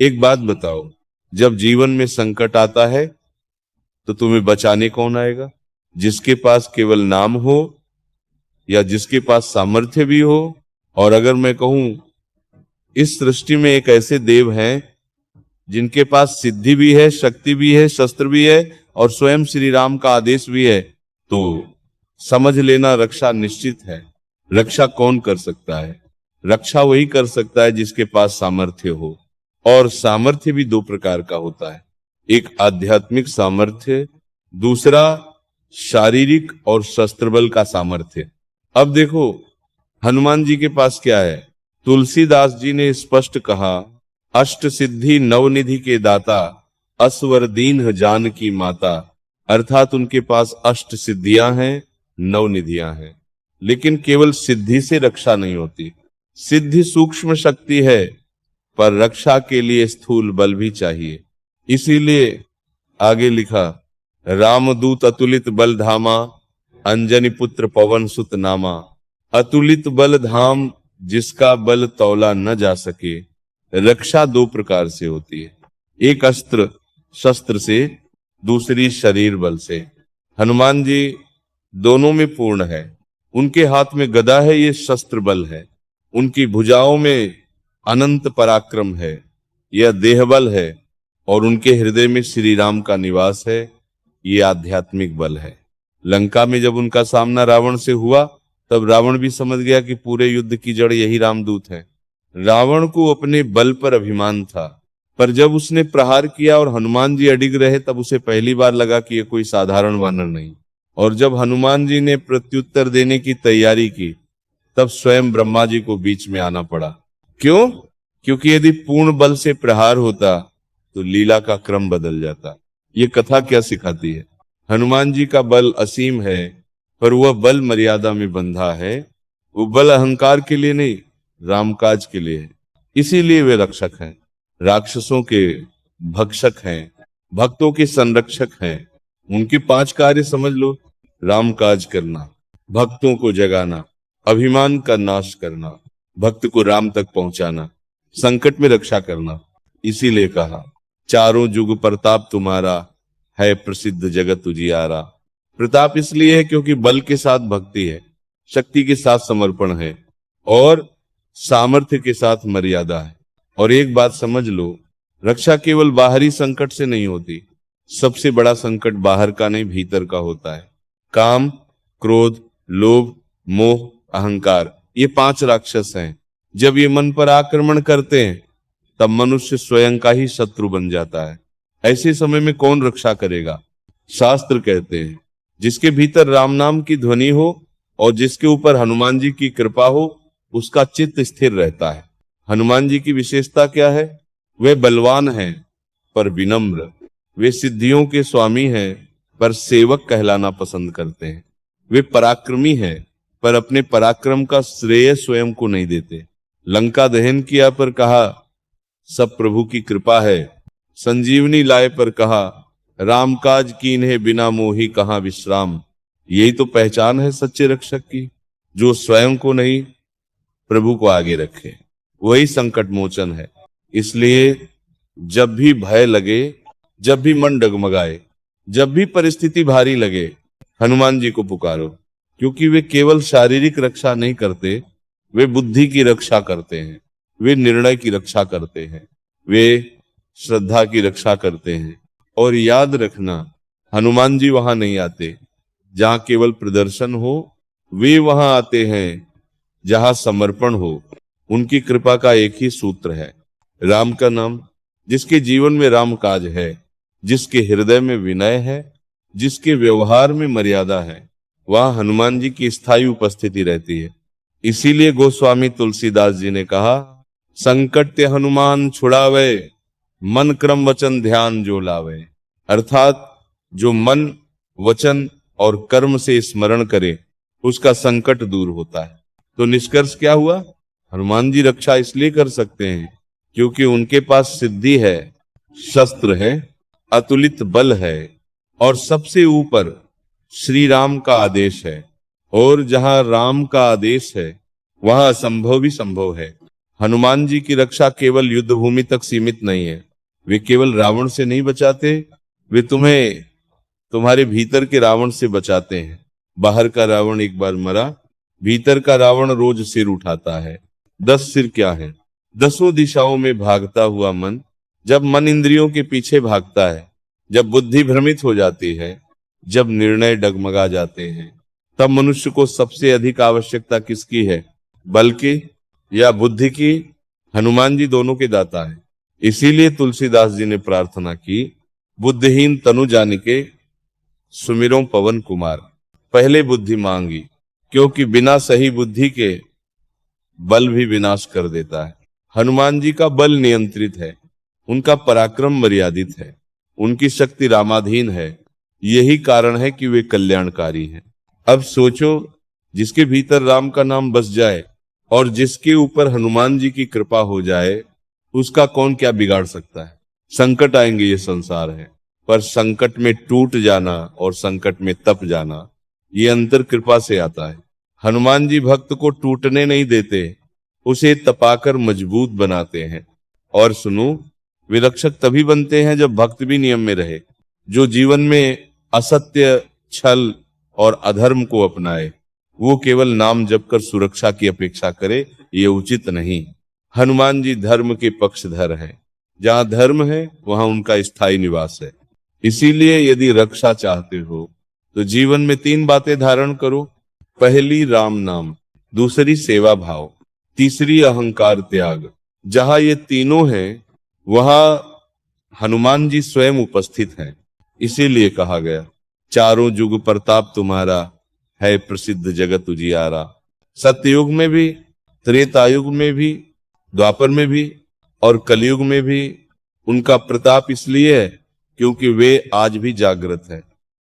एक बात बताओ, जब जीवन में संकट आता है तो तुम्हें बचाने कौन आएगा? जिसके पास केवल नाम हो या जिसके पास सामर्थ्य भी हो? और अगर मैं कहूं इस सृष्टि में एक ऐसे देव हैं जिनके पास सिद्धि भी है, शक्ति भी है, शस्त्र भी है और स्वयं श्री राम का आदेश भी है, तो समझ लेना रक्षा निश्चित है। रक्षा कौन कर सकता है? रक्षा वही कर सकता है जिसके पास सामर्थ्य हो। और सामर्थ्य भी दो प्रकार का होता है, एक आध्यात्मिक सामर्थ्य, दूसरा शारीरिक और शस्त्र बल का सामर्थ्य। अब देखो हनुमान जी के पास क्या है। तुलसीदास जी ने स्पष्ट कहा, अष्ट सिद्धि नवनिधि के दाता, असवर दीन जान की माता। अर्थात उनके पास अष्ट सिद्धियां हैं, नवनिधियां हैं। लेकिन केवल सिद्धि से रक्षा नहीं होती। सिद्धि सूक्ष्म शक्ति है, पर रक्षा के लिए स्थूल बल भी चाहिए। इसीलिए आगे लिखा, रामदूत अतुलित बल धामा, अंजनी पुत्र पवन सुत नामा। अतुलित बल धाम, जिसका बल तौला न जा सके। रक्षा दो प्रकार से होती है, एक अस्त्र शस्त्र से, दूसरी शरीर बल से। हनुमान जी दोनों में पूर्ण है। उनके हाथ में गदा है, ये शस्त्र बल है। उनकी भुजाओं में अनंत पराक्रम है, यह देह बल है। और उनके हृदय में श्री राम का निवास है, ये आध्यात्मिक बल है। लंका में जब उनका सामना रावण से हुआ, तब रावण भी समझ गया कि पूरे युद्ध की जड़ यही रामदूत है। रावण को अपने बल पर अभिमान था, पर जब उसने प्रहार किया और हनुमान जी अडिग रहे, तब उसे पहली बार लगा कि यह कोई साधारण वानर नहीं। और जब हनुमान जी ने प्रत्युत्तर देने की तैयारी की, तब स्वयं ब्रह्मा जी को बीच में आना पड़ा। क्यों? क्योंकि यदि पूर्ण बल से प्रहार होता तो लीला का क्रम बदल जाता। ये कथा क्या सिखाती है? हनुमान जी का बल असीम है, पर वह बल मर्यादा में बंधा है। वो बल अहंकार के लिए नहीं, रामकाज के लिए है। इसीलिए वे रक्षक हैं, राक्षसों के भक्षक हैं, भक्तों के संरक्षक हैं। उनके 5 कार्य समझ लो, रामकाज करना, भक्तों को जगाना, अभिमान का नाश करना, भक्त को राम तक पहुंचाना, संकट में रक्षा करना। इसीलिए कहा, चारों जुग प्रताप तुम्हारा, है प्रसिद्ध जगत उजियारा। प्रताप इसलिए है क्योंकि बल के साथ भक्ति है, शक्ति के साथ समर्पण है और सामर्थ्य के साथ मर्यादा है। और एक बात समझ लो, रक्षा केवल बाहरी संकट से नहीं होती। सबसे बड़ा संकट बाहर का नहीं, भीतर का होता है। काम, क्रोध, लोभ, मोह, अहंकार, ये 5 राक्षस हैं। जब ये मन पर आक्रमण करते हैं, तब मनुष्य स्वयं का ही शत्रु बन जाता है। ऐसे समय में कौन रक्षा करेगा? शास्त्र कहते हैं, जिसके भीतर राम नाम की ध्वनि हो और जिसके ऊपर हनुमान जी की कृपा हो, उसका चित्त स्थिर रहता है। हनुमान जी की विशेषता क्या है? वे बलवान हैं पर विनम्र, वे सिद्धियों के स्वामी हैं पर सेवक कहलाना पसंद करते हैं। वे पराक्रमी हैं पर अपने पराक्रम का श्रेय स्वयं को नहीं देते। लंका दहन किया पर कहा, सब प्रभु की कृपा है। संजीवनी लाए पर कहा, राम काज कीन्हे बिना मोही कहां विश्राम। यही तो पहचान है सच्चे रक्षक की, जो स्वयं को नहीं प्रभु को आगे रखे। वही संकट मोचन है। इसलिए जब भी भय लगे, जब भी मन डगमगाए, जब भी परिस्थिति भारी लगे, हनुमान जी को पुकारो। क्योंकि वे केवल शारीरिक रक्षा नहीं करते, वे बुद्धि की रक्षा करते हैं, वे निर्णय की रक्षा करते हैं, वे श्रद्धा की रक्षा करते हैं। और याद रखना, हनुमान जी वहां नहीं आते जहां केवल प्रदर्शन हो, वे वहां आते हैं जहां समर्पण हो। उनकी कृपा का एक ही सूत्र है, राम का नाम। जिसके जीवन में राम काज है, जिसके हृदय में विनय है, जिसके व्यवहार में मर्यादा है, वहां हनुमान जी की स्थायी उपस्थिति रहती है। इसीलिए गोस्वामी तुलसीदास जी ने कहा, संकट ते हनुमान छुड़ावे, मन क्रम वचन ध्यान जो लावे। अर्थात जो मन, वचन और कर्म से स्मरण करे, उसका संकट दूर होता है। तो निष्कर्ष क्या हुआ? हनुमान जी रक्षा इसलिए कर सकते हैं क्योंकि उनके पास सिद्धि है, शस्त्र है, अतुलित बल है और सबसे ऊपर श्री राम का आदेश है। और जहां राम का आदेश है, वहां असंभव भी संभव है। हनुमान जी की रक्षा केवल युद्ध भूमि तक सीमित नहीं है। वे केवल रावण से नहीं बचाते, वे तुम्हें तुम्हारे भीतर के रावण से बचाते हैं। बाहर का रावण एक बार मरा, भीतर का रावण रोज सिर उठाता है। 10 सिर क्या है? 10 दिशाओं में भागता हुआ मन। जब मन इंद्रियों के पीछे भागता है, जब बुद्धि भ्रमित हो जाती है, जब निर्णय डगमगा जाते हैं, तब मनुष्य को सबसे अधिक आवश्यकता किसकी है? बल की या बुद्धि की? हनुमान जी दोनों के दाता है। इसीलिए तुलसीदास जी ने प्रार्थना की, बुद्धिहीन तनु जानिके सुमिरो पवन कुमार। पहले बुद्धि मांगी, क्योंकि बिना सही बुद्धि के बल भी विनाश कर देता है। हनुमान जी का बल नियंत्रित है, उनका पराक्रम मर्यादित है, उनकी शक्ति रामाधीन है। यही कारण है कि वे कल्याणकारी हैं। अब सोचो, जिसके भीतर राम का नाम बस जाए और जिसके ऊपर हनुमान जी की कृपा हो जाए, उसका कौन क्या बिगाड़ सकता है? संकट आएंगे, ये संसार है, पर संकट में टूट जाना और संकट में तप जाना, ये अंतर कृपा से आता है। हनुमान जी भक्त को टूटने नहीं देते, उसे तपाकर मजबूत बनाते हैं। और सुनो, वे रक्षक तभी बनते हैं जब भक्त भी नियम में रहे। जो जीवन में असत्य, छल और अधर्म को अपनाए, वो केवल नाम जप कर सुरक्षा की अपेक्षा करे, ये उचित नहीं। हनुमान जी धर्म के पक्षधर हैं। जहां धर्म है वहां उनका स्थायी निवास है। इसीलिए यदि रक्षा चाहते हो तो जीवन में 3 बातें धारण करो। पहली राम नाम, दूसरी सेवा भाव, तीसरी अहंकार त्याग। जहां ये तीनों हैं वहां हनुमान जी स्वयं उपस्थित हैं। इसीलिए कहा गया, चारों जुग प्रताप तुम्हारा, है प्रसिद्ध जगत उजियारा। सत्ययुग में भी, त्रेतायुग में भी, द्वापर में भी और कलयुग में भी उनका प्रताप इसलिए है क्योंकि वे आज भी जागृत है।